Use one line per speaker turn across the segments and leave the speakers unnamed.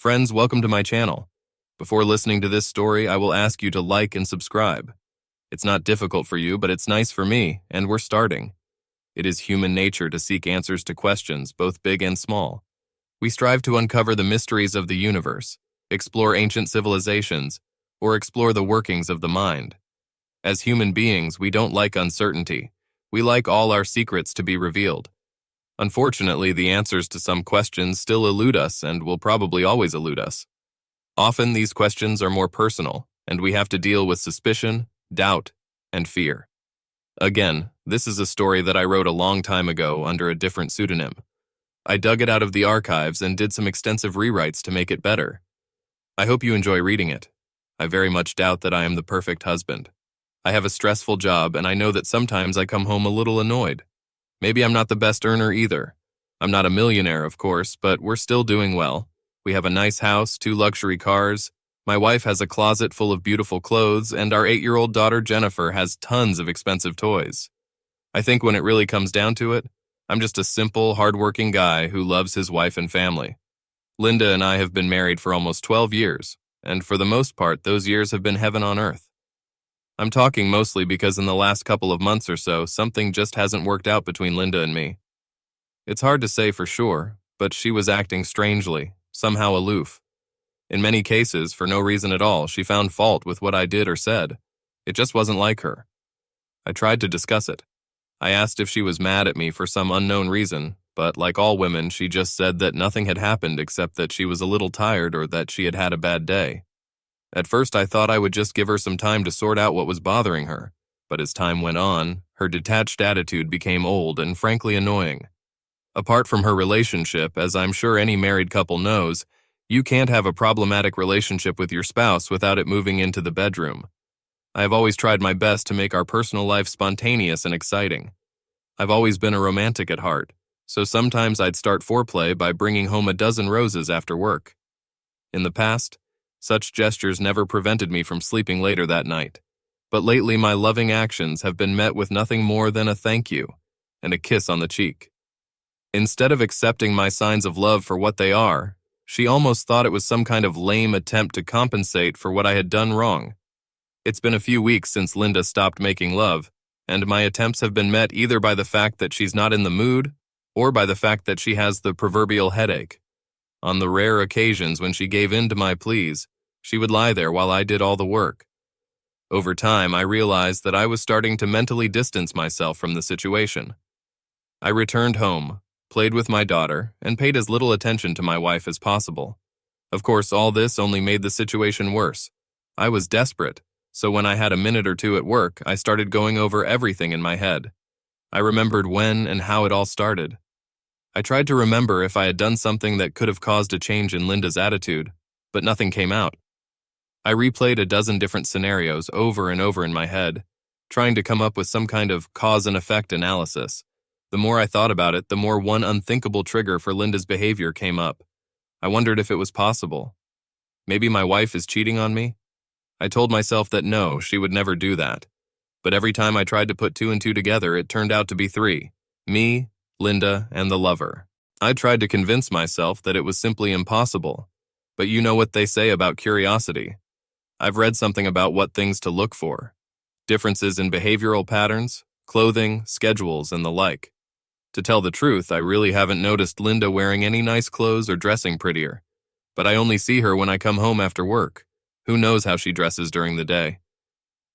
Friends, welcome to my channel. Before listening to this story, I will ask you to like and subscribe. It's not difficult for you, but it's nice for me, and we're starting. It is human nature to seek answers to questions, both big and small. We strive to uncover the mysteries of the universe, explore ancient civilizations, or explore the workings of the mind. As human beings, we don't like uncertainty. We like all our secrets to be revealed. Unfortunately, the answers to some questions still elude us and will probably always elude us. Often, these questions are more personal, and we have to deal with suspicion, doubt, and fear. Again, this is a story that I wrote a long time ago under a different pseudonym. I dug it out of the archives and did some extensive rewrites to make it better. I hope you enjoy reading it. I very much doubt that I am the perfect husband. I have a stressful job, and I know that sometimes I come home a little annoyed. Maybe I'm not the best earner either. I'm not a millionaire, of course, but we're still doing well. We have a nice house, 2 luxury cars. My wife has a closet full of beautiful clothes, and our 8-year-old daughter Jennifer has tons of expensive toys. I think when it really comes down to it, I'm just a simple, hardworking guy who loves his wife and family. Linda and I have been married for almost 12 years, and for the most part, those years have been heaven on earth. I'm talking mostly because in the last couple of months or so, something just hasn't worked out between Linda and me. It's hard to say for sure, but she was acting strangely, somehow aloof. In many cases, for no reason at all, she found fault with what I did or said. It just wasn't like her. I tried to discuss it. I asked if she was mad at me for some unknown reason, but like all women, she just said that nothing had happened except that she was a little tired or that she had had a bad day. At first, I thought I would just give her some time to sort out what was bothering her, but as time went on, her detached attitude became old and frankly annoying. Apart from her relationship, as I'm sure any married couple knows, you can't have a problematic relationship with your spouse without it moving into the bedroom. I have always tried my best to make our personal life spontaneous and exciting. I've always been a romantic at heart, so sometimes I'd start foreplay by bringing home a dozen roses after work. In the past, such gestures never prevented me from sleeping later that night, but lately my loving actions have been met with nothing more than a thank you and a kiss on the cheek. Instead of accepting my signs of love for what they are, she almost thought it was some kind of lame attempt to compensate for what I had done wrong. It's been a few weeks since Linda stopped making love, and my attempts have been met either by the fact that she's not in the mood or by the fact that she has the proverbial headache. On the rare occasions when she gave in to my pleas, she would lie there while I did all the work. Over time, I realized that I was starting to mentally distance myself from the situation. I returned home, played with my daughter, and paid as little attention to my wife as possible. Of course, all this only made the situation worse. I was desperate, so when I had a minute or two at work, I started going over everything in my head. I remembered when and how it all started. I tried to remember if I had done something that could have caused a change in Linda's attitude, but nothing came out. I replayed a dozen different scenarios over and over in my head, trying to come up with some kind of cause and effect analysis. The more I thought about it, the more one unthinkable trigger for Linda's behavior came up. I wondered if it was possible. Maybe my wife is cheating on me? I told myself that no, she would never do that. But every time I tried to put 2 and 2 together, it turned out to be 3. Me, Linda, and the lover. I tried to convince myself that it was simply impossible. But you know what they say about curiosity. I've read something about what things to look for. Differences in behavioral patterns, clothing, schedules, and the like. To tell the truth, I really haven't noticed Linda wearing any nice clothes or dressing prettier. But I only see her when I come home after work. Who knows how she dresses during the day?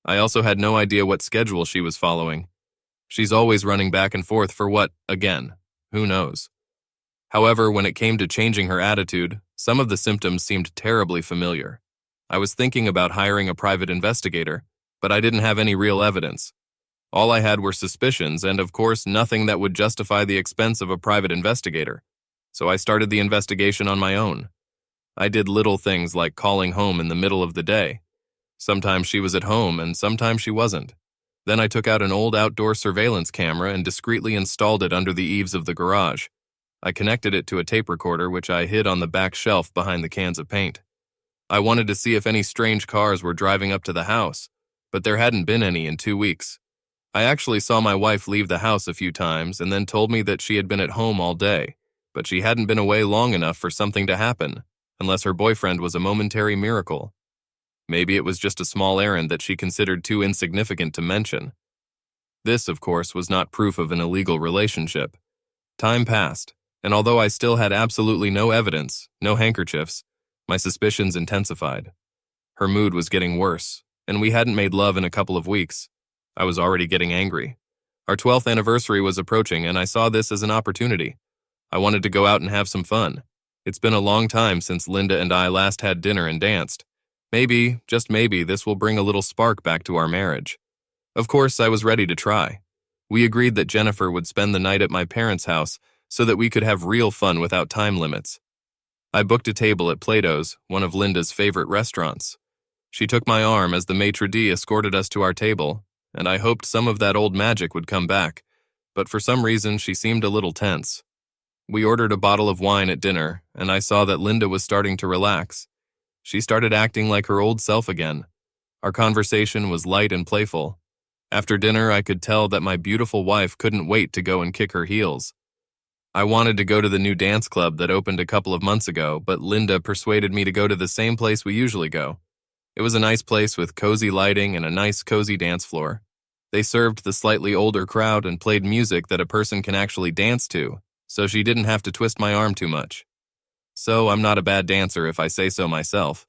I also had no idea what schedule she was following. She's always running back and forth for what, again? Who knows? However, when it came to changing her attitude, some of the symptoms seemed terribly familiar. I was thinking about hiring a private investigator, but I didn't have any real evidence. All I had were suspicions and, of course, nothing that would justify the expense of a private investigator. So I started the investigation on my own. I did little things like calling home in the middle of the day. Sometimes she was at home and sometimes she wasn't. Then I took out an old outdoor surveillance camera and discreetly installed it under the eaves of the garage. I connected it to a tape recorder, which I hid on the back shelf behind the cans of paint. I wanted to see if any strange cars were driving up to the house, but there hadn't been any in 2 weeks. I actually saw my wife leave the house a few times and then told me that she had been at home all day, but she hadn't been away long enough for something to happen. unless her boyfriend was a momentary miracle. Maybe it was just a small errand that she considered too insignificant to mention. This, of course, was not proof of an illegal relationship. Time passed, and although I still had absolutely no evidence, no handkerchiefs, my suspicions intensified. Her mood was getting worse, and we hadn't made love in a couple of weeks. I was already getting angry. Our 12th anniversary was approaching, and I saw this as an opportunity. I wanted to go out and have some fun. It's been a long time since Linda and I last had dinner and danced. Maybe, just maybe, this will bring a little spark back to our marriage. Of course, I was ready to try. We agreed that Jennifer would spend the night at my parents' house so that we could have real fun without time limits. I booked a table at Plato's, one of Linda's favorite restaurants. She took my arm as the maitre d' escorted us to our table, and I hoped some of that old magic would come back, but for some reason she seemed a little tense. We ordered a bottle of wine at dinner, and I saw that Linda was starting to relax. She started acting like her old self again. Our conversation was light and playful. After dinner, I could tell that my beautiful wife couldn't wait to go and kick her heels. I wanted to go to the new dance club that opened a couple of months ago, but Linda persuaded me to go to the same place we usually go. It was a nice place with cozy lighting and a nice cozy dance floor. They served the slightly older crowd and played music that a person can actually dance to, so she didn't have to twist my arm too much. So I'm not a bad dancer if I say so myself.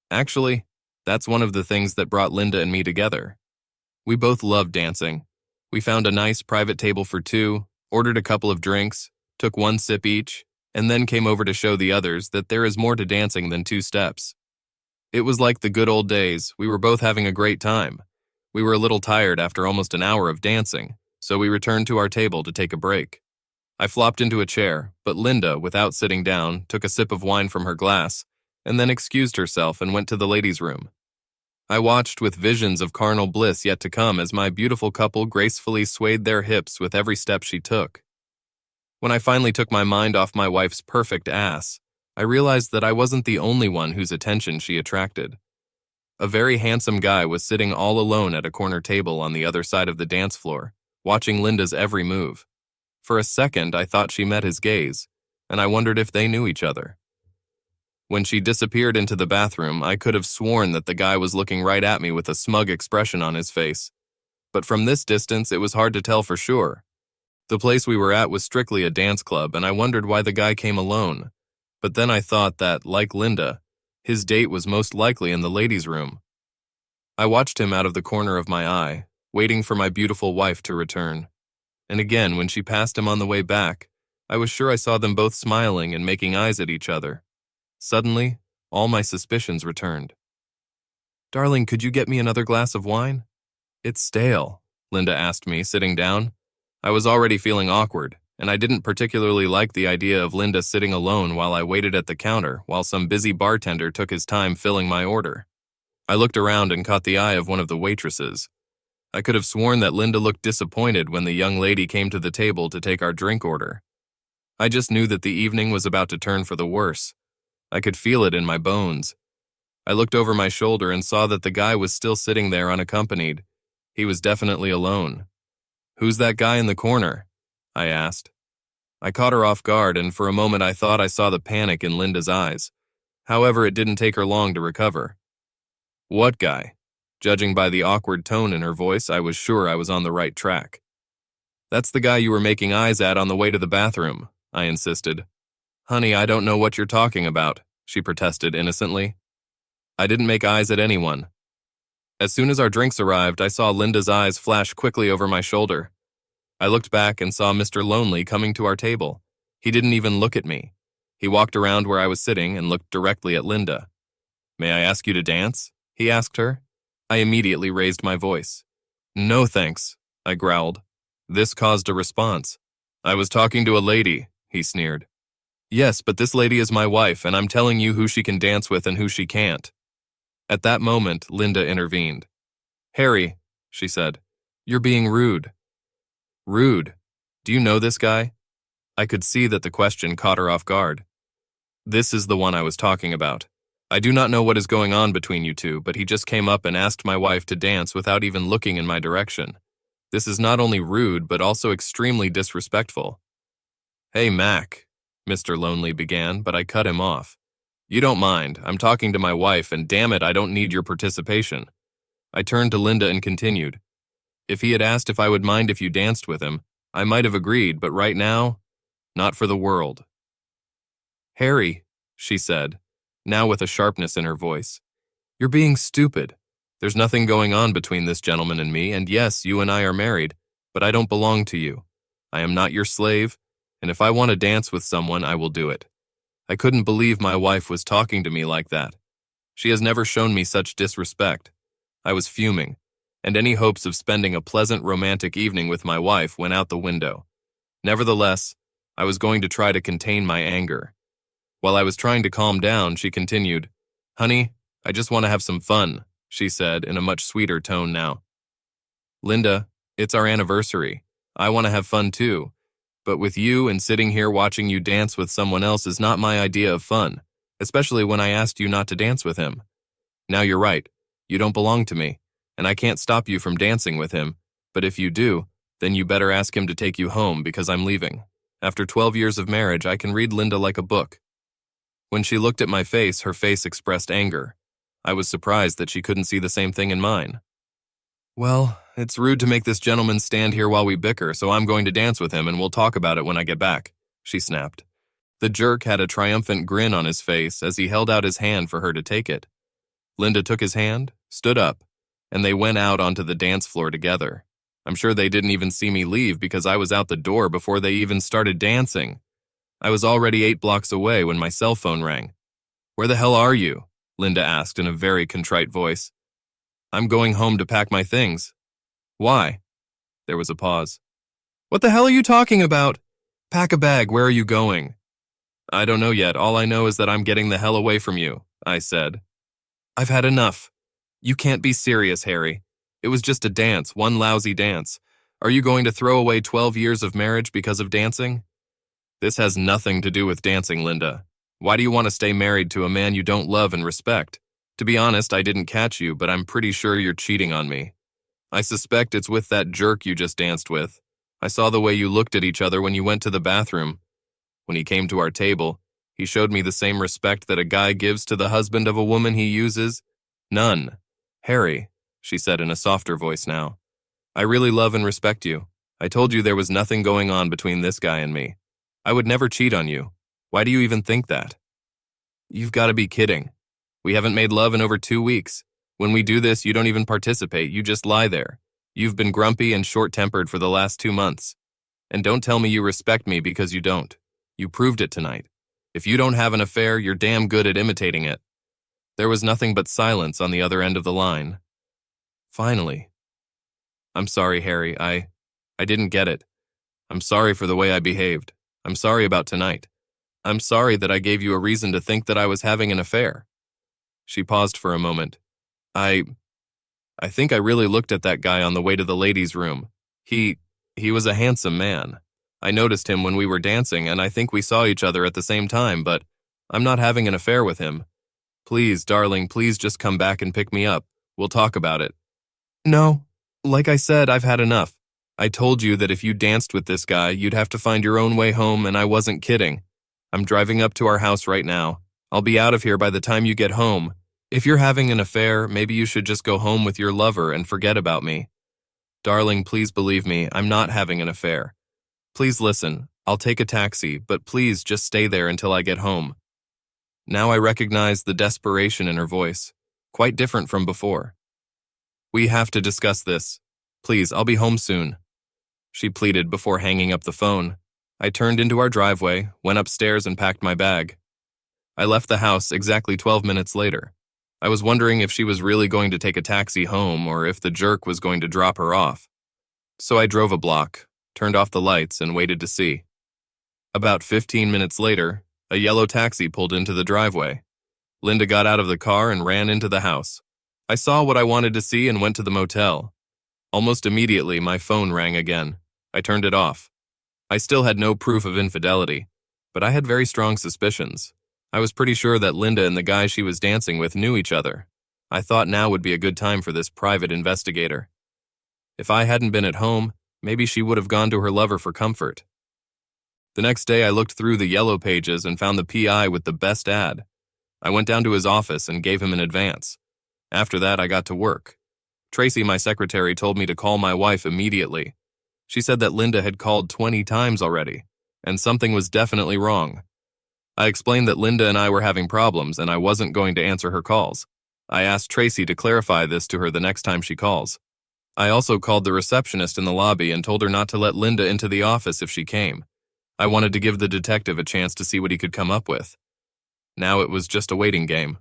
Actually, that's one of the things that brought Linda and me together. We both loved dancing. We found a nice private table for two, ordered a couple of drinks, took one sip each, and then came over to show the others that there is more to dancing than two steps. It was like the good old days. We were both having a great time. We were a little tired after almost an hour of dancing, so we returned to our table to take a break. I flopped into a chair, but Linda, without sitting down, took a sip of wine from her glass, and then excused herself and went to the ladies' room. I watched with visions of carnal bliss yet to come as my beautiful couple gracefully swayed their hips with every step she took. When I finally took my mind off my wife's perfect ass, I realized that I wasn't the only one whose attention she attracted. A very handsome guy was sitting all alone at a corner table on the other side of the dance floor, watching Linda's every move. For a second, I thought she met his gaze, and I wondered if they knew each other. When she disappeared into the bathroom, I could have sworn that the guy was looking right at me with a smug expression on his face. But from this distance, it was hard to tell for sure. The place we were at was strictly a dance club, and I wondered why the guy came alone. But then I thought that, like Linda, his date was most likely in the ladies' room. I watched him out of the corner of my eye, waiting for my beautiful wife to return. And again, when she passed him on the way back, I was sure I saw them both smiling and making eyes at each other. Suddenly, all my suspicions returned. "Darling, could you get me another glass of wine?" "It's stale," Linda asked me, sitting down. I was already feeling awkward, and I didn't particularly like the idea of Linda sitting alone while I waited at the counter while some busy bartender took his time filling my order. I looked around and caught the eye of one of the waitresses. I could have sworn that Linda looked disappointed when the young lady came to the table to take our drink order. I just knew that the evening was about to turn for the worse. I could feel it in my bones. I looked over my shoulder and saw that the guy was still sitting there unaccompanied. He was definitely alone. "Who's that guy in the corner?" I asked. I caught her off guard, and for a moment I thought I saw the panic in Linda's eyes. However, it didn't take her long to recover. "What guy?" Judging by the awkward tone in her voice, I was sure I was on the right track. "That's the guy you were making eyes at on the way to the bathroom," I insisted. "Honey, I don't know what you're talking about," she protested innocently. "I didn't make eyes at anyone." As soon as our drinks arrived, I saw Linda's eyes flash quickly over my shoulder. I looked back and saw Mr. Lonely coming to our table. He didn't even look at me. He walked around where I was sitting and looked directly at Linda. "May I ask you to dance?" he asked her. I immediately raised my voice. "No thanks," I growled. This caused a response. "I was talking to a lady," he sneered. "Yes, but this lady is my wife, and I'm telling you who she can dance with and who she can't." At that moment, Linda intervened. "Harry," she said, "you're being rude." "Rude? Do you know this guy?" I could see that the question caught her off guard. "This is the one I was talking about. I do not know what is going on between you two, but he just came up and asked my wife to dance without even looking in my direction. This is not only rude, but also extremely disrespectful." "Hey, Mac," Mr. Lonely began, but I cut him off. You don't mind. I'm talking to my wife, and damn it, I don't need your participation. I turned to Linda and continued. If he had asked if I would mind if you danced with him, I might have agreed, but right now, not for the world. Harry, she said, now with a sharpness in her voice, you're being stupid. There's nothing going on between this gentleman and me, and yes, you and I are married, but I don't belong to you. I am not your slave, and if I want to dance with someone, I will do it. I couldn't believe my wife was talking to me like that. She has never shown me such disrespect. I was fuming, and any hopes of spending a pleasant romantic evening with my wife went out the window. Nevertheless, I was going to try to contain my anger. While I was trying to calm down, she continued, Honey, I just want to have some fun, she said in a much sweeter tone now. Linda, it's our anniversary. I want to have fun too. But with you and sitting here watching you dance with someone else is not my idea of fun, especially when I asked you not to dance with him. Now you're right. You don't belong to me, and I can't stop you from dancing with him, but if you do, then you better ask him to take you home because I'm leaving. After 12 years of marriage, I can read Linda like a book. When she looked at my face, her face expressed anger. I was surprised that she couldn't see the same thing in mine. Well, it's rude to make this gentleman stand here while we bicker, so I'm going to dance with him and we'll talk about it when I get back, she snapped. The jerk had a triumphant grin on his face as he held out his hand for her to take it. Linda took his hand, stood up, and they went out onto the dance floor together. I'm sure they didn't even see me leave because I was out the door before they even started dancing. I was already 8 blocks away when my cell phone rang. Where the hell are you? Linda asked in a very contrite voice. I'm going home to pack my things. Why? There was a pause. What the hell are you talking about? Pack a bag, where are you going? I don't know yet, all I know is that I'm getting the hell away from you, I said. I've had enough. You can't be serious, Harry. It was just a dance, one lousy dance. Are you going to throw away 12 years of marriage because of dancing? This has nothing to do with dancing, Linda. Why do you want to stay married to a man you don't love and respect? To be honest, I didn't catch you, but I'm pretty sure you're cheating on me. I suspect it's with that jerk you just danced with. I saw the way you looked at each other when you went to the bathroom. When he came to our table, he showed me the same respect that a guy gives to the husband of a woman he uses. None. Harry, she said in a softer voice now, I really love and respect you. I told you there was nothing going on between this guy and me. I would never cheat on you. Why do you even think that? You've got to be kidding. We haven't made love in over 2 weeks. When we do this, you don't even participate, you just lie there. You've been grumpy and short-tempered for the last 2 months. And don't tell me you respect me because you don't. You proved it tonight. If you don't have an affair, you're damn good at imitating it. There was nothing but silence on the other end of the line. Finally. I'm sorry, Harry. I didn't get it. I'm sorry for the way I behaved. I'm sorry about tonight. I'm sorry that I gave you a reason to think that I was having an affair. She paused for a moment. I think I really looked at that guy on the way to the ladies' room. He was a handsome man. I noticed him when we were dancing, and I think we saw each other at the same time, but I'm not having an affair with him. Please, darling, please just come back and pick me up. We'll talk about it. No, like I said, I've had enough. I told you that if you danced with this guy, you'd have to find your own way home, and I wasn't kidding. I'm driving up to our house right now. I'll be out of here by the time you get home. If you're having an affair, maybe you should just go home with your lover and forget about me. Darling, please believe me, I'm not having an affair. Please listen, I'll take a taxi, but please just stay there until I get home. Now I recognize the desperation in her voice, quite different from before. We have to discuss this. Please, I'll be home soon. She pleaded before hanging up the phone. I turned into our driveway, went upstairs and packed my bag. I left the house exactly 12 minutes later. I was wondering if she was really going to take a taxi home or if the jerk was going to drop her off. So I drove a block, turned off the lights, and waited to see. About 15 minutes later, a yellow taxi pulled into the driveway. Linda got out of the car and ran into the house. I saw what I wanted to see and went to the motel. Almost immediately, my phone rang again. I turned it off. I still had no proof of infidelity, but I had very strong suspicions. I was pretty sure that Linda and the guy she was dancing with knew each other. I thought now would be a good time for this private investigator. If I hadn't been at home, maybe she would have gone to her lover for comfort. The next day I looked through the yellow pages and found the PI with the best ad. I went down to his office and gave him an advance. After that, I got to work. Tracy, my secretary, told me to call my wife immediately. She said that Linda had called 20 times already, and something was definitely wrong. I explained that Linda and I were having problems and I wasn't going to answer her calls. I asked Tracy to clarify this to her the next time she calls. I also called the receptionist in the lobby and told her not to let Linda into the office if she came. I wanted to give the detective a chance to see what he could come up with. Now it was just a waiting game.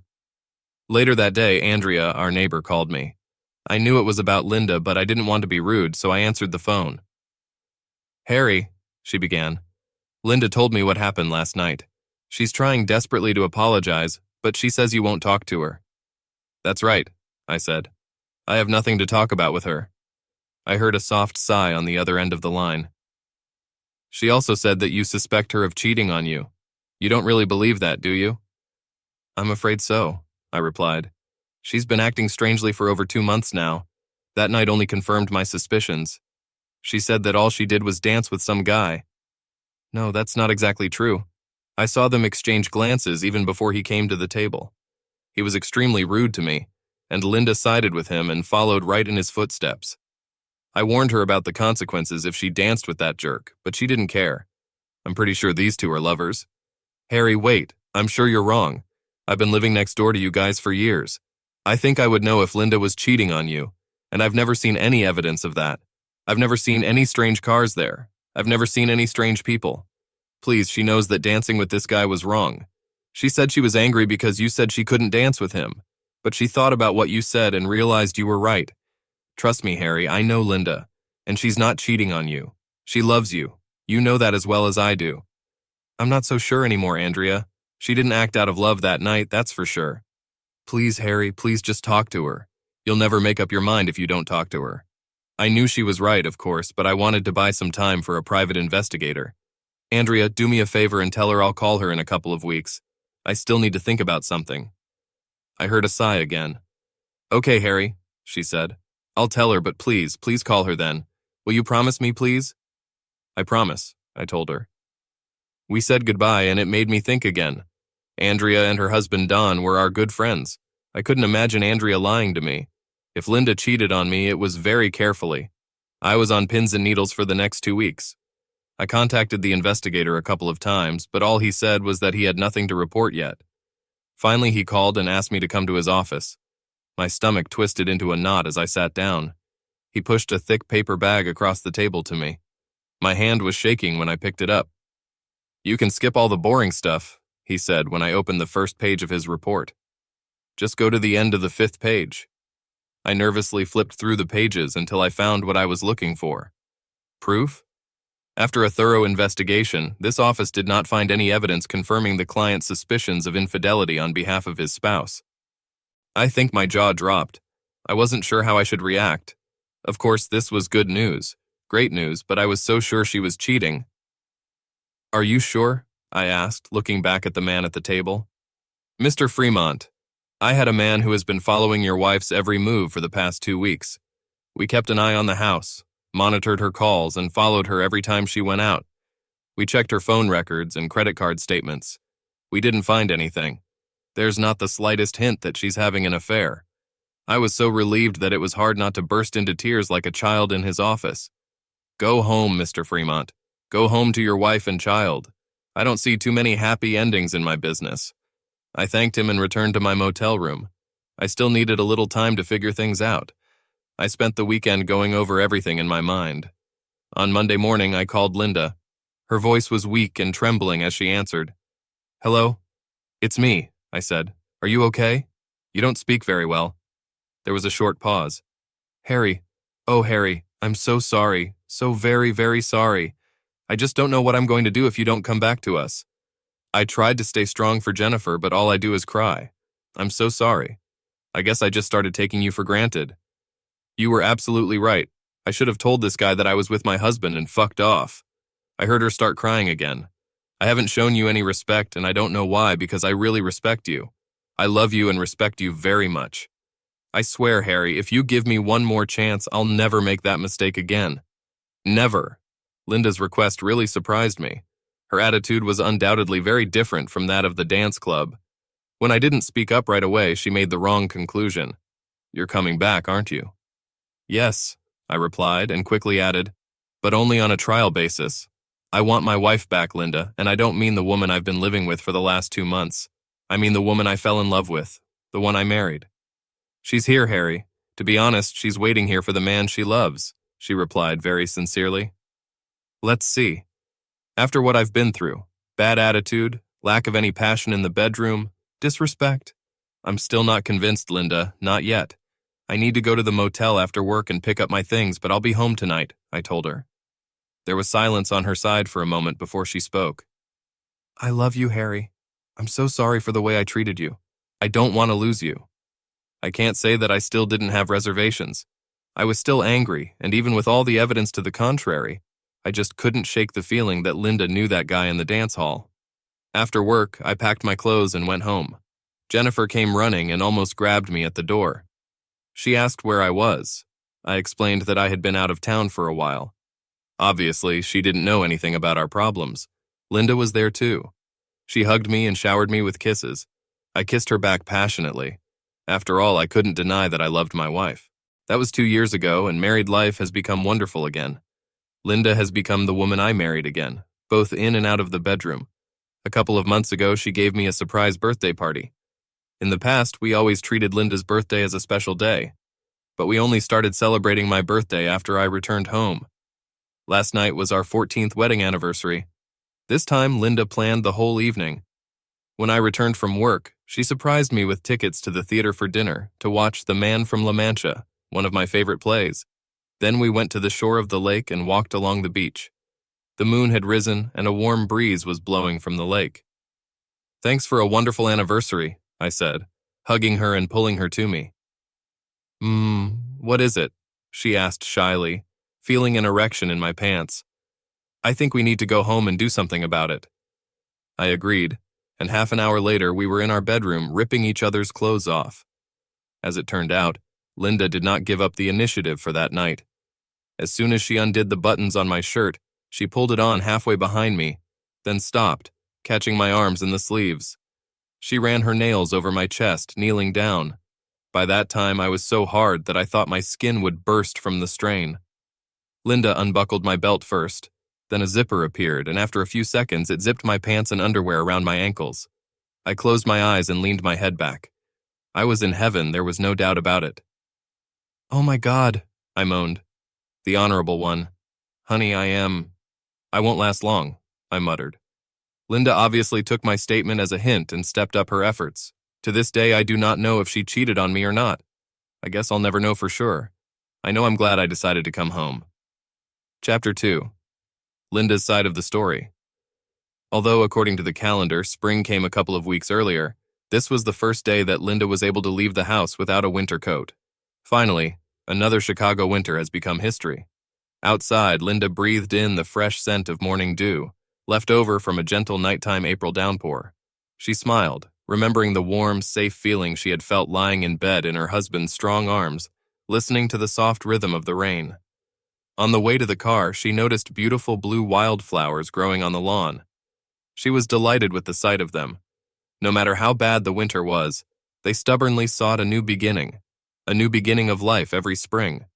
Later that day, Andrea, our neighbor, called me. I knew it was about Linda, but I didn't want to be rude, so I answered the phone. "Harry," she began, "Linda told me what happened last night. She's trying desperately to apologize, but she says you won't talk to her." "That's right," I said. "I have nothing to talk about with her." I heard a soft sigh on the other end of the line. "She also said that you suspect her of cheating on you. You don't really believe that, do you?" "I'm afraid so," I replied. "She's been acting strangely for over 2 months now. That night only confirmed my suspicions. She said that all she did was dance with some guy." "No, that's not exactly true. I saw them exchange glances even before he came to the table. He was extremely rude to me, and Linda sided with him and followed right in his footsteps. I warned her about the consequences if she danced with that jerk, but she didn't care. I'm pretty sure these two are lovers." "Harry, wait. I'm sure you're wrong. I've been living next door to you guys for years. I think I would know if Linda was cheating on you, and I've never seen any evidence of that. I've never seen any strange cars there. I've never seen any strange people. Please, she knows that dancing with this guy was wrong. She said she was angry because you said she couldn't dance with him, but she thought about what you said and realized you were right. Trust me, Harry, I know Linda, and she's not cheating on you. She loves you. You know that as well as I do." "I'm not so sure anymore, Andrea. She didn't act out of love that night, that's for sure." "Please, Harry, please just talk to her. You'll never make up your mind if you don't talk to her." I knew she was right, of course, but I wanted to buy some time for a private investigator. "Andrea, do me a favor and tell her I'll call her in a couple of weeks. I still need to think about something." I heard a sigh again. "Okay, Harry," she said. "I'll tell her, but please call her then. Will you promise me, please?" "I promise," I told her. We said goodbye, and it made me think again. Andrea and her husband Don were our good friends. I couldn't imagine Andrea lying to me. If Linda cheated on me, it was very carefully. I was on pins and needles for the next 2 weeks. I contacted the investigator a couple of times, but all he said was that he had nothing to report yet. Finally, he called and asked me to come to his office. My stomach twisted into a knot as I sat down. He pushed a thick paper bag across the table to me. My hand was shaking when I picked it up. "You can skip all the boring stuff," he said when I opened the first page of his report. "Just go to the end of the 5th page." I nervously flipped through the pages until I found what I was looking for. Proof? After a thorough investigation, this office did not find any evidence confirming the client's suspicions of infidelity on behalf of his spouse. I think my jaw dropped. I wasn't sure how I should react. Of course, this was good news, great news, but I was so sure she was cheating. "Are you sure?" I asked, looking back at the man at the table. "Mr. Fremont, I had a man who has been following your wife's every move for the past 2 weeks. We kept an eye on the house, monitored her calls, and followed her every time she went out. We checked her phone records and credit card statements. We didn't find anything. There's not the slightest hint that she's having an affair. I was so relieved that it was hard not to burst into tears like a child in his office. Go home, Mr. Fremont. Go home to your wife and child. I don't see too many happy endings in my business." I thanked him and returned to my motel room. I still needed a little time to figure things out. I spent the weekend going over everything in my mind. On Monday morning, I called Linda. Her voice was weak and trembling as she answered. "Hello? It's me," I said. "Are you okay? You don't speak very well." There was a short pause. "Harry, oh Harry, I'm so sorry, so very, very sorry. I just don't know what I'm going to do if you don't come back to us. I tried to stay strong for Jennifer, but all I do is cry. I'm so sorry. I guess I just started taking you for granted. You were absolutely right. I should have told this guy that I was with my husband and fucked off." I heard her start crying again. "I haven't shown you any respect, and I don't know why, because I really respect you. I love you and respect you very much. I swear, Harry, if you give me one more chance, I'll never make that mistake again. Never." Linda's request really surprised me. Her attitude was undoubtedly very different from that of the dance club. When I didn't speak up right away, she made the wrong conclusion. "You're coming back, aren't you?" "Yes," I replied, and quickly added, "but only on a trial basis. I want my wife back, Linda, and I don't mean the woman I've been living with for the last 2 months. I mean the woman I fell in love with, the one I married." "She's here, Harry. To be honest, she's waiting here for the man she loves," she replied very sincerely. "Let's see. After what I've been through, bad attitude, lack of any passion in the bedroom, disrespect, I'm still not convinced, Linda, not yet. I need to go to the motel after work and pick up my things, but I'll be home tonight," I told her. There was silence on her side for a moment before she spoke. "I love you, Harry. I'm so sorry for the way I treated you. I don't want to lose you." I can't say that I still didn't have reservations. I was still angry, and even with all the evidence to the contrary, I just couldn't shake the feeling that Linda knew that guy in the dance hall. After work, I packed my clothes and went home. Jennifer came running and almost grabbed me at the door. She asked where I was. I explained that I had been out of town for a while. Obviously, she didn't know anything about our problems. Linda was there too. She hugged me and showered me with kisses. I kissed her back passionately. After all, I couldn't deny that I loved my wife. That was 2 years ago, and married life has become wonderful again. Linda has become the woman I married again, both in and out of the bedroom. A couple of months ago, she gave me a surprise birthday party. In the past, we always treated Linda's birthday as a special day, but we only started celebrating my birthday after I returned home. Last night was our 14th wedding anniversary. This time, Linda planned the whole evening. When I returned from work, she surprised me with tickets to the theater for dinner to watch The Man from La Mancha, one of my favorite plays. Then we went to the shore of the lake and walked along the beach. The moon had risen and a warm breeze was blowing from the lake. "Thanks for a wonderful anniversary," I said, hugging her and pulling her to me. What is it?" she asked shyly, feeling an erection in my pants. "I think we need to go home and do something about it." I agreed, and half an hour later we were in our bedroom ripping each other's clothes off. As it turned out, Linda did not give up the initiative for that night. As soon as she undid the buttons on my shirt, she pulled it on halfway behind me, then stopped, catching my arms in the sleeves. She ran her nails over my chest, kneeling down. By that time, I was so hard that I thought my skin would burst from the strain. Linda unbuckled my belt first. Then a zipper appeared, and after a few seconds, it zipped my pants and underwear around my ankles. I closed my eyes and leaned my head back. I was in heaven, there was no doubt about it. "Oh my God," I moaned. "The honorable one. Honey, I won't last long," I muttered. Linda obviously took my statement as a hint and stepped up her efforts. To this day, I do not know if she cheated on me or not. I guess I'll never know for sure. I know I'm glad I decided to come home. Chapter 2. Linda's side of the story. Although, according to the calendar, spring came a couple of weeks earlier, this was the first day that Linda was able to leave the house without a winter coat. Finally, another Chicago winter has become history. Outside, Linda breathed in the fresh scent of morning dew, left over from a gentle nighttime April downpour. She smiled, remembering the warm, safe feeling she had felt lying in bed in her husband's strong arms, listening to the soft rhythm of the rain. On the way to the car, she noticed beautiful blue wildflowers growing on the lawn. She was delighted with the sight of them. No matter how bad the winter was, they stubbornly sought a new beginning of life every spring.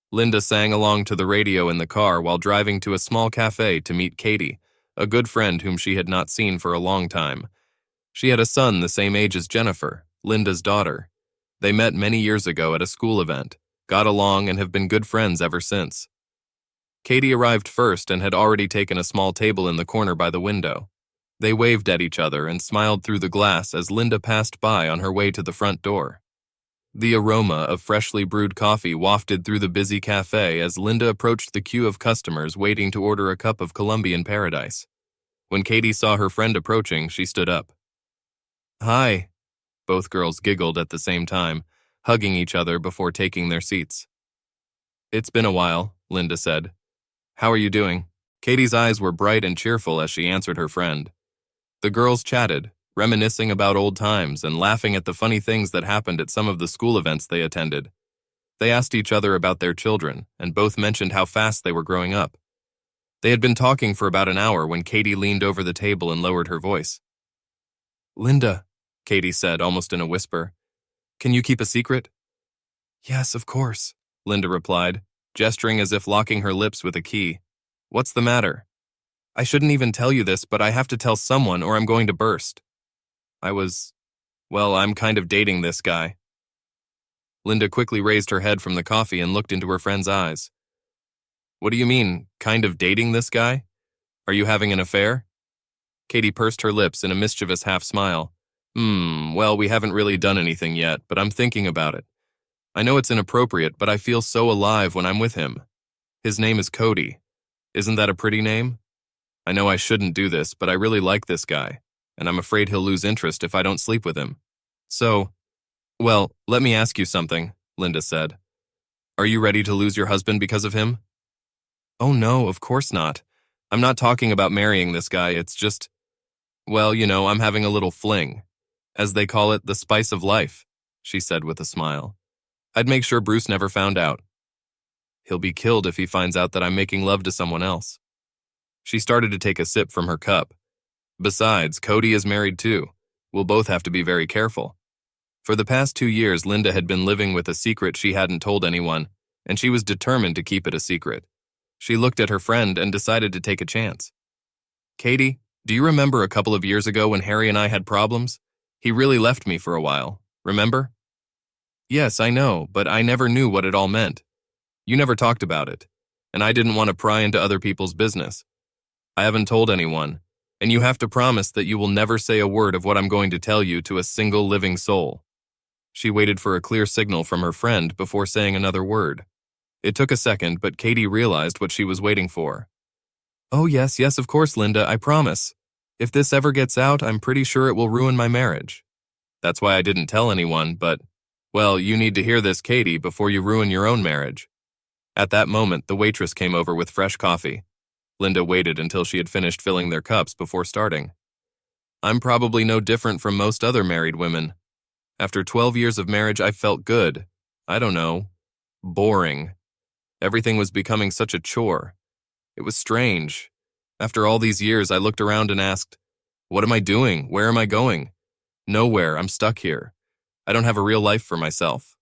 Linda sang along to the radio in the car while driving to a small cafe to meet Katie, a good friend whom she had not seen for a long time. She had a son the same age as Jennifer, Linda's daughter. They met many years ago at a school event, got along, and have been good friends ever since. Katie arrived first and had already taken a small table in the corner by the window. They waved at each other and smiled through the glass as Linda passed by on her way to the front door. The aroma of freshly brewed coffee wafted through the busy cafe as Linda approached the queue of customers waiting to order a cup of Colombian paradise. When Katie saw her friend approaching, she stood up. "Hi." Both girls giggled at the same time, hugging each other before taking their seats. "It's been a while," Linda said. "How are you doing?" Katie's eyes were bright and cheerful as she answered her friend. The girls chatted, reminiscing about old times and laughing at the funny things that happened at some of the school events they attended. They asked each other about their children, and both mentioned how fast they were growing up. They had been talking for about an hour when Katie leaned over the table and lowered her voice. "Linda, Katie said, almost in a whisper. Can you keep a secret? Yes, of course, Linda replied, gesturing as if locking her lips with a key. What's the matter? I shouldn't even tell you this, but I have to tell someone or I'm going to burst. I'm kind of dating this guy. Linda quickly raised her head from the coffee and looked into her friend's eyes. What do you mean, kind of dating this guy? Are you having an affair? Katie pursed her lips in a mischievous half-smile. Well, we haven't really done anything yet, but I'm thinking about it. I know it's inappropriate, but I feel so alive when I'm with him. His name is Cody. Isn't that a pretty name? I know I shouldn't do this, but I really like this guy, and I'm afraid he'll lose interest if I don't sleep with him. Let me ask you something, Linda said. Are you ready to lose your husband because of him? Oh no, of course not. I'm not talking about marrying this guy, it's just, I'm having a little fling. As they call it, the spice of life, she said with a smile. I'd make sure Bruce never found out. He'll be killed if he finds out that I'm making love to someone else. She started to take a sip from her cup. Besides, Cody is married too. We'll both have to be very careful. For the past 2 years, Linda had been living with a secret she hadn't told anyone, and she was determined to keep it a secret. She looked at her friend and decided to take a chance. Katie, do you remember a couple of years ago when Harry and I had problems? He really left me for a while, remember? Yes, I know, but I never knew what it all meant. You never talked about it, and I didn't want to pry into other people's business. I haven't told anyone, and you have to promise that you will never say a word of what I'm going to tell you to a single living soul. She waited for a clear signal from her friend before saying another word. It took a second, but Katie realized what she was waiting for. Oh yes, of course, Linda, I promise. If this ever gets out, I'm pretty sure it will ruin my marriage. That's why I didn't tell anyone, but, you need to hear this, Katie, before you ruin your own marriage. At that moment, the waitress came over with fresh coffee. Linda waited until she had finished filling their cups before starting. I'm probably no different from most other married women. After 12 years of marriage, I felt good. I don't know. Boring. Everything was becoming such a chore. It was strange. After all these years, I looked around and asked, what am I doing? Where am I going? Nowhere. I'm stuck here. I don't have a real life for myself.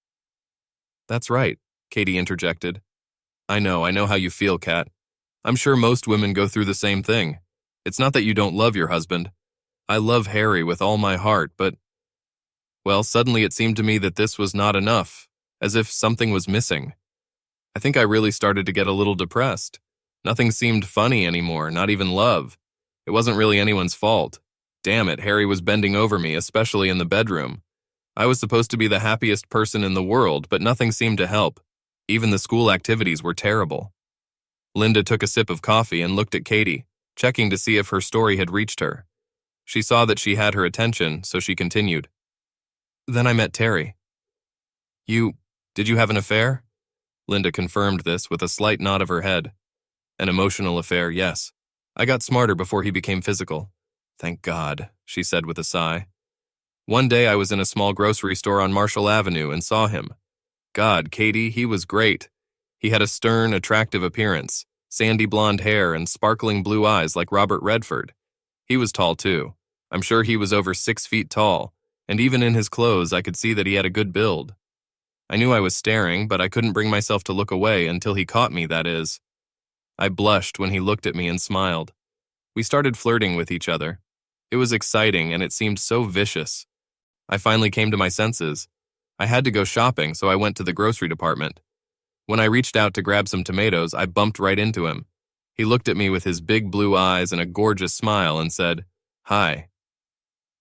That's right, Katie interjected. I know how you feel, Kat. I'm sure most women go through the same thing. It's not that you don't love your husband. I love Harry with all my heart, but suddenly it seemed to me that this was not enough, as if something was missing. I think I really started to get a little depressed. Nothing seemed funny anymore, not even love. It wasn't really anyone's fault. Damn it, Harry was bending over me, especially in the bedroom. I was supposed to be the happiest person in the world, but nothing seemed to help. Even the school activities were terrible. Linda took a sip of coffee and looked at Katie, checking to see if her story had reached her. She saw that she had her attention, so she continued. Then I met Terry. Did you have an affair? Linda confirmed this with a slight nod of her head. An emotional affair, yes. I got smarter before he became physical. Thank God, she said with a sigh. One day I was in a small grocery store on Marshall Avenue and saw him. God, Katie, he was great. He had a stern, attractive appearance, sandy blonde hair, and sparkling blue eyes like Robert Redford. He was tall too. I'm sure he was over 6 feet tall, and even in his clothes I could see that he had a good build. I knew I was staring, but I couldn't bring myself to look away until he caught me, that is. I blushed when he looked at me and smiled. We started flirting with each other. It was exciting, and it seemed so vicious. I finally came to my senses. I had to go shopping, so I went to the grocery department. When I reached out to grab some tomatoes, I bumped right into him. He looked at me with his big blue eyes and a gorgeous smile and said, "Hi."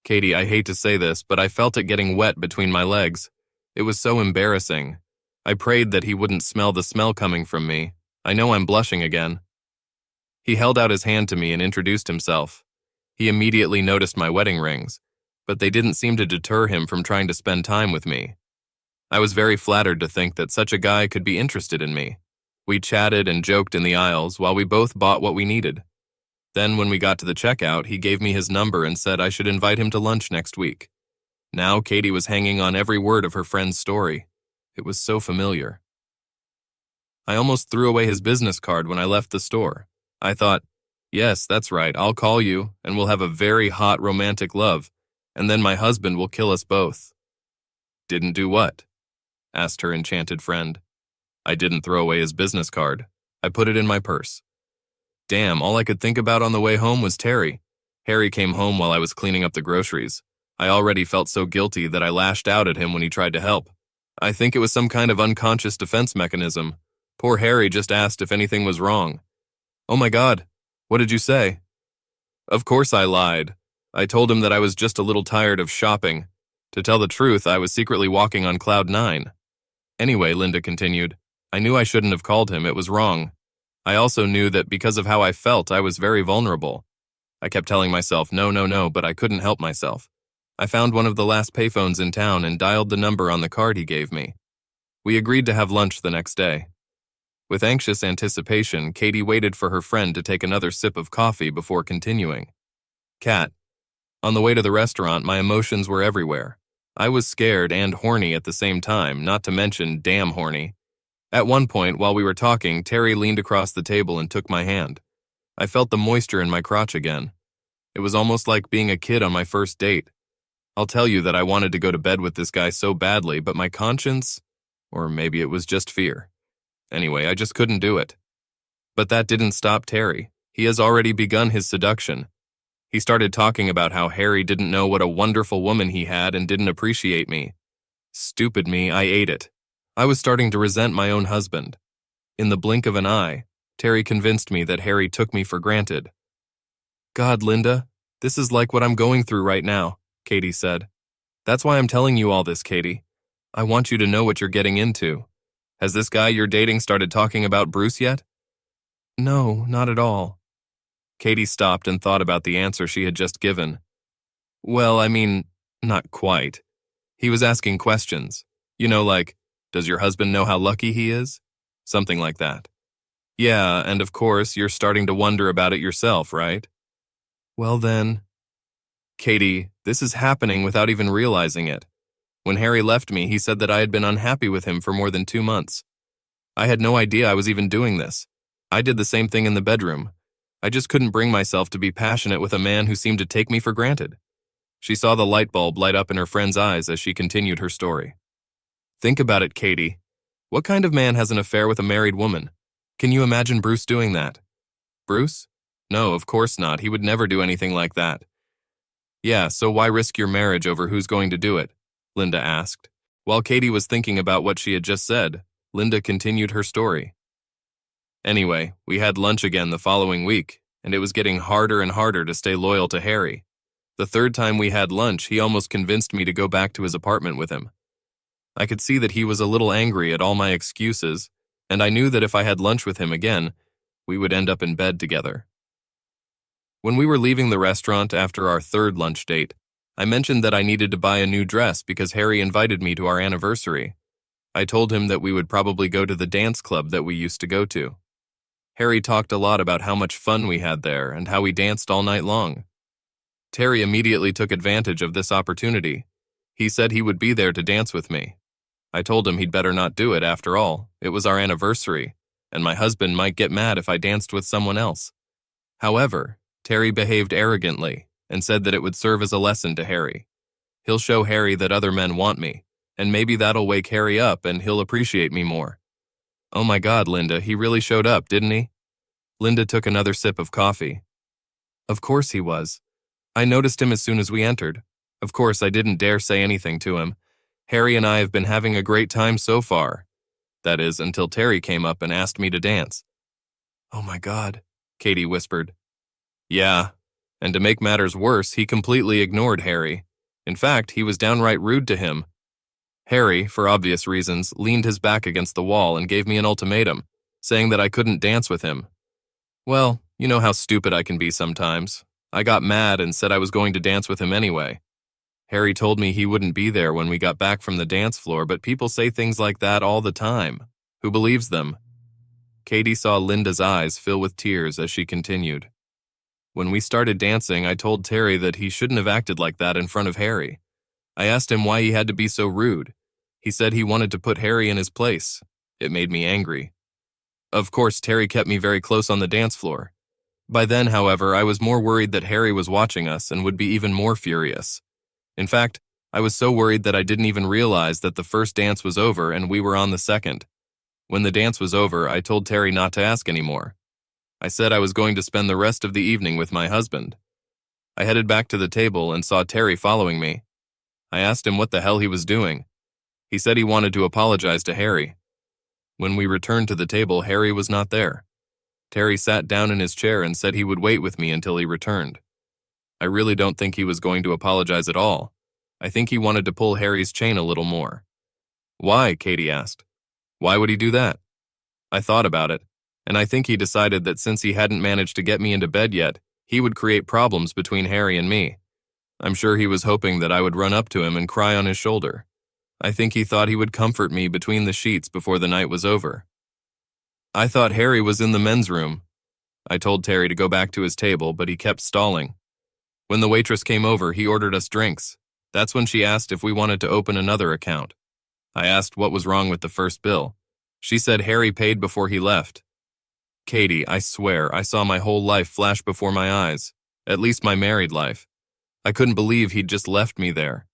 Katie, I hate to say this, but I felt it getting wet between my legs. It was so embarrassing. I prayed that he wouldn't smell the smell coming from me. I know I'm blushing again. He held out his hand to me and introduced himself. He immediately noticed my wedding rings, but they didn't seem to deter him from trying to spend time with me. I was very flattered to think that such a guy could be interested in me. We chatted and joked in the aisles while we both bought what we needed. Then when we got to the checkout, he gave me his number and said I should invite him to lunch next week. Now Katie was hanging on every word of her friend's story. It was so familiar. I almost threw away his business card when I left the store. I thought, yes, that's right, I'll call you, and we'll have a very hot romantic love. and then my husband will kill us both." "Didn't do what?" asked her enchanted friend. "I didn't throw away his business card. I put it in my purse." Damn, all I could think about on the way home was Terry. Harry came home while I was cleaning up the groceries. I already felt so guilty that I lashed out at him when he tried to help. I think it was some kind of unconscious defense mechanism. Poor Harry just asked if anything was wrong. "Oh my God, what did you say?" Of course I lied. I told him that I was just a little tired of shopping. To tell the truth, I was secretly walking on cloud nine. Anyway, Linda continued, I knew I shouldn't have called him, it was wrong. I also knew that because of how I felt, I was very vulnerable. I kept telling myself, no, but I couldn't help myself. I found one of the last payphones in town and dialed the number on the card he gave me. We agreed to have lunch the next day. With anxious anticipation, Katie waited for her friend to take another sip of coffee before continuing. Kat, on the way to the restaurant, my emotions were everywhere. I was scared and horny at the same time, not to mention damn horny. At one point, while we were talking, Terry leaned across the table and took my hand. I felt the moisture in my crotch again. It was almost like being a kid on my first date. I'll tell you that I wanted to go to bed with this guy so badly, but my conscience, or maybe it was just fear. Anyway, I just couldn't do it. But that didn't stop Terry. He has already begun his seduction. He started talking about how Harry didn't know what a wonderful woman he had and didn't appreciate me. Stupid me, I ate it. I was starting to resent my own husband. In the blink of an eye, Terry convinced me that Harry took me for granted. God, Linda, this is like what I'm going through right now, Katie said. That's why I'm telling you all this, Katie. I want you to know what you're getting into. Has this guy you're dating started talking about Bruce yet? No, not at all. Katie stopped and thought about the answer she had just given. Well, I mean, not quite. He was asking questions. You know, like, does your husband know how lucky he is? Something like that. Yeah, and of course, you're starting to wonder about it yourself, right? Well then, Katie, this is happening without even realizing it. When Harry left me, he said that I had been unhappy with him for more than 2 months. I had no idea I was even doing this. I did the same thing in the bedroom. I just couldn't bring myself to be passionate with a man who seemed to take me for granted. She saw the light bulb light up in her friend's eyes as she continued her story. Think about it, Katie. What kind of man has an affair with a married woman? Can you imagine Bruce doing that? Bruce? No, of course not. He would never do anything like that. Yeah, so why risk your marriage over who's going to do it? Linda asked. While Katie was thinking about what she had just said, Linda continued her story. Anyway, we had lunch again the following week, and it was getting harder and harder to stay loyal to Harry. The third time we had lunch, he almost convinced me to go back to his apartment with him. I could see that he was a little angry at all my excuses, and I knew that if I had lunch with him again, we would end up in bed together. When we were leaving the restaurant after our third lunch date, I mentioned that I needed to buy a new dress because Harry invited me to our anniversary. I told him that we would probably go to the dance club that we used to go to. Harry talked a lot about how much fun we had there and how we danced all night long. Terry immediately took advantage of this opportunity. He said he would be there to dance with me. I told him he'd better not do it after all. It was our anniversary, and my husband might get mad if I danced with someone else. However, Terry behaved arrogantly and said that it would serve as a lesson to Harry. He'll show Harry that other men want me, and maybe that'll wake Harry up and he'll appreciate me more. Oh my God, Linda, he really showed up, didn't he? Linda took another sip of coffee. Of course he was. I noticed him as soon as we entered. Of course, I didn't dare say anything to him. Harry and I have been having a great time so far. That is, until Terry came up and asked me to dance. Oh my God, Katie whispered. Yeah, and to make matters worse, he completely ignored Harry. In fact, he was downright rude to him. Harry, for obvious reasons, leaned his back against the wall and gave me an ultimatum, saying that I couldn't dance with him. Well, you know how stupid I can be sometimes. I got mad and said I was going to dance with him anyway. Harry told me he wouldn't be there when we got back from the dance floor, but people say things like that all the time. Who believes them? Katie saw Linda's eyes fill with tears as she continued. When we started dancing, I told Terry that he shouldn't have acted like that in front of Harry. I asked him why he had to be so rude. He said he wanted to put Harry in his place. It made me angry. Of course, Terry kept me very close on the dance floor. By then, however, I was more worried that Harry was watching us and would be even more furious. In fact, I was so worried that I didn't even realize that the first dance was over and we were on the second. When the dance was over, I told Terry not to ask anymore. I said I was going to spend the rest of the evening with my husband. I headed back to the table and saw Terry following me. I asked him what the hell he was doing. He said he wanted to apologize to Harry. When we returned to the table, Harry was not there. Terry sat down in his chair and said he would wait with me until he returned. I really don't think he was going to apologize at all. I think he wanted to pull Harry's chain a little more. Why? Katie asked. Why would he do that? I thought about it, and I think he decided that since he hadn't managed to get me into bed yet, he would create problems between Harry and me. I'm sure he was hoping that I would run up to him and cry on his shoulder. I think he thought he would comfort me between the sheets before the night was over. I thought Harry was in the men's room. I told Terry to go back to his table, but he kept stalling. When the waitress came over, he ordered us drinks. That's when she asked if we wanted to open another account. I asked what was wrong with the first bill. She said Harry paid before he left. Katie, I swear, I saw my whole life flash before my eyes, at least my married life. I couldn't believe he'd just left me there.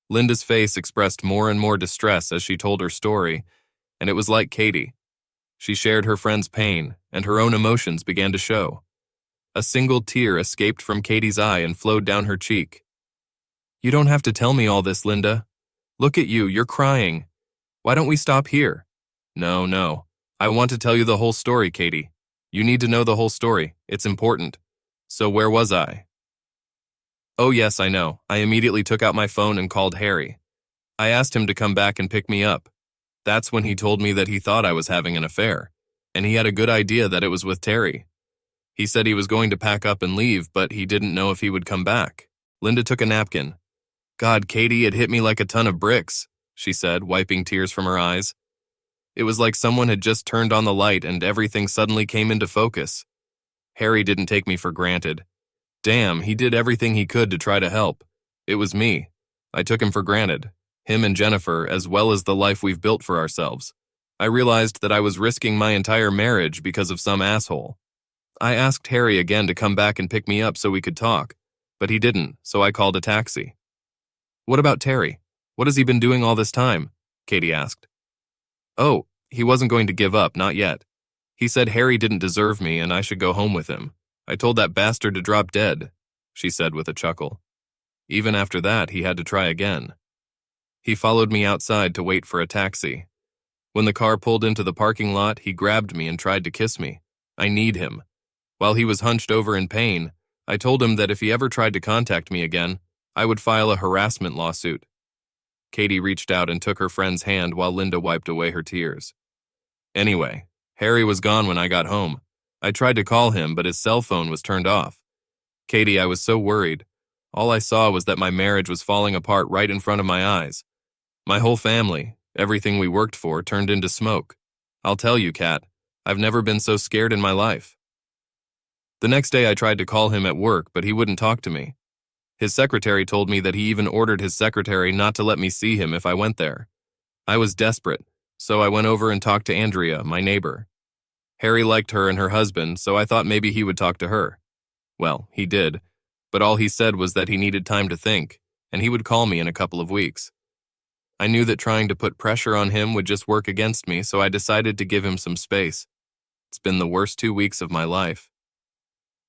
Linda's face expressed more and more distress as she told her story, and it was like Katie. She shared her friend's pain, and her own emotions began to show. A single tear escaped from Katie's eye and flowed down her cheek. You don't have to tell me all this, Linda. Look at you, you're crying. Why don't we stop here? No. I want to tell you the whole story, Katie. You need to know the whole story. It's important. So where was I? Oh yes, I know. I immediately took out my phone and called Harry. I asked him to come back and pick me up. That's when he told me that he thought I was having an affair, and he had a good idea that it was with Terry. He said he was going to pack up and leave, but he didn't know if he would come back. Linda took a napkin. God, Katie, it hit me like a ton of bricks, she said, wiping tears from her eyes. It was like someone had just turned on the light and everything suddenly came into focus. Harry didn't take me for granted. Damn, he did everything he could to try to help. It was me. I took him for granted. Him and Jennifer, as well as the life we've built for ourselves. I realized that I was risking my entire marriage because of some asshole. I asked Harry again to come back and pick me up so we could talk, but he didn't, so I called a taxi. What about Terry? What has he been doing all this time? Katie asked. Oh, he wasn't going to give up, not yet. He said Harry didn't deserve me and I should go home with him. I told that bastard to drop dead, she said with a chuckle. Even after that, he had to try again. He followed me outside to wait for a taxi. When the car pulled into the parking lot, he grabbed me and tried to kiss me. I need him. While he was hunched over in pain, I told him that if he ever tried to contact me again, I would file a harassment lawsuit. Katie reached out and took her friend's hand while Linda wiped away her tears. Anyway, Harry was gone when I got home. I tried to call him, but his cell phone was turned off. Katie, I was so worried. All I saw was that my marriage was falling apart right in front of my eyes. My whole family, everything we worked for, turned into smoke. I'll tell you, Kat, I've never been so scared in my life. The next day I tried to call him at work, but he wouldn't talk to me. His secretary told me that he even ordered his secretary not to let me see him if I went there. I was desperate, so I went over and talked to Andrea, my neighbor. Harry liked her and her husband, so I thought maybe he would talk to her. Well, he did, but all he said was that he needed time to think, and he would call me in a couple of weeks. I knew that trying to put pressure on him would just work against me, so I decided to give him some space. It's been the worst 2 weeks of my life.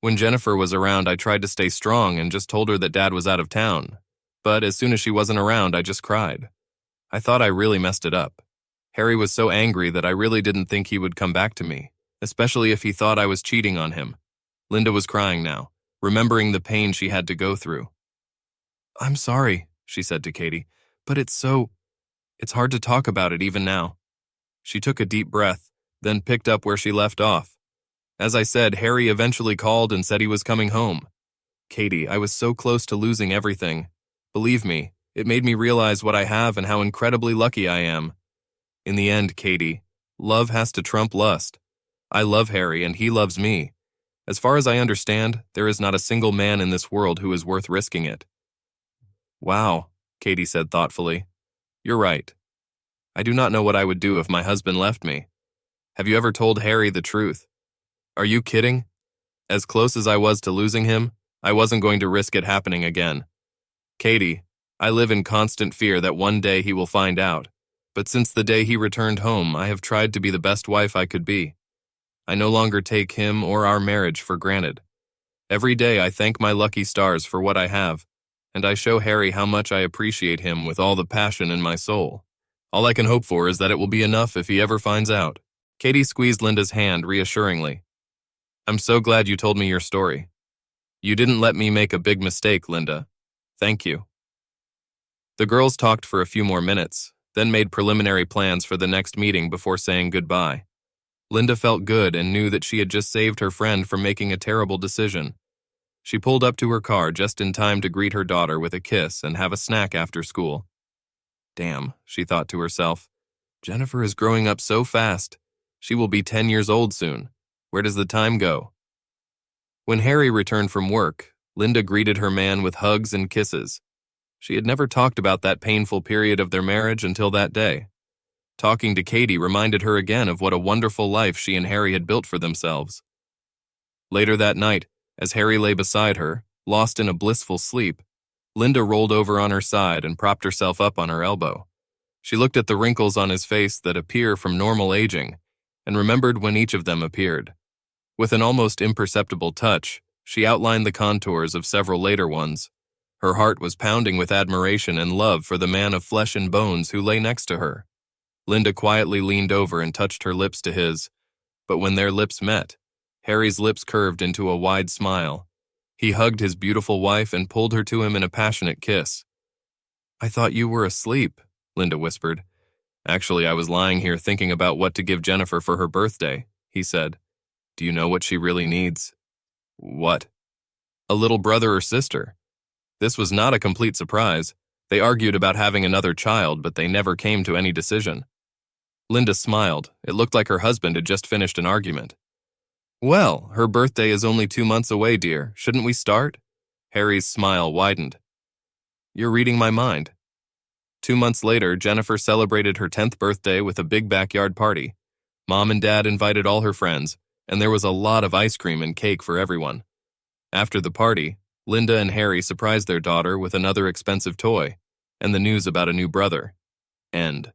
When Jennifer was around, I tried to stay strong and just told her that Dad was out of town. But as soon as she wasn't around, I just cried. I thought I really messed it up. Harry was so angry that I really didn't think he would come back to me, especially if he thought I was cheating on him. Linda was crying now, remembering the pain she had to go through. I'm sorry, she said to Katie, but it's hard to talk about it even now. She took a deep breath, then picked up where she left off. As I said, Harry eventually called and said he was coming home. Katie, I was so close to losing everything. Believe me, it made me realize what I have and how incredibly lucky I am. In the end, Katie, love has to trump lust. I love Harry and he loves me. As far as I understand, there is not a single man in this world who is worth risking it. Wow, Katie said thoughtfully. You're right. I do not know what I would do if my husband left me. Have you ever told Harry the truth? Are you kidding? As close as I was to losing him, I wasn't going to risk it happening again. Katie, I live in constant fear that one day he will find out, but since the day he returned home, I have tried to be the best wife I could be. I no longer take him or our marriage for granted. Every day I thank my lucky stars for what I have, and I show Harry how much I appreciate him with all the passion in my soul. All I can hope for is that it will be enough if he ever finds out. Katie squeezed Linda's hand reassuringly. I'm so glad you told me your story. You didn't let me make a big mistake, Linda. Thank you. The girls talked for a few more minutes, then made preliminary plans for the next meeting before saying goodbye. Linda felt good and knew that she had just saved her friend from making a terrible decision. She pulled up to her car just in time to greet her daughter with a kiss and have a snack after school. Damn, she thought to herself. Jennifer is growing up so fast. She will be 10 years old soon. Where does the time go? When Harry returned from work, Linda greeted her man with hugs and kisses. She had never talked about that painful period of their marriage until that day. Talking to Katie reminded her again of what a wonderful life she and Harry had built for themselves. Later that night, as Harry lay beside her, lost in a blissful sleep, Linda rolled over on her side and propped herself up on her elbow. She looked at the wrinkles on his face that appear from normal aging, and remembered when each of them appeared. With an almost imperceptible touch, she outlined the contours of several later ones. Her heart was pounding with admiration and love for the man of flesh and bones who lay next to her. Linda quietly leaned over and touched her lips to his, but when their lips met, Harry's lips curved into a wide smile. He hugged his beautiful wife and pulled her to him in a passionate kiss. I thought you were asleep, Linda whispered. Actually, I was lying here thinking about what to give Jennifer for her birthday, he said. Do you know what she really needs? What? A little brother or sister. This was not a complete surprise. They argued about having another child, but they never came to any decision. Linda smiled. It looked like her husband had just finished an argument. Well, her birthday is only 2 months away, dear. Shouldn't we start? Harry's smile widened. You're reading my mind. 2 months later, Jennifer celebrated her 10th birthday with a big backyard party. Mom and Dad invited all her friends, and there was a lot of ice cream and cake for everyone. After the party, Linda and Harry surprised their daughter with another expensive toy, and the news about a new brother. End.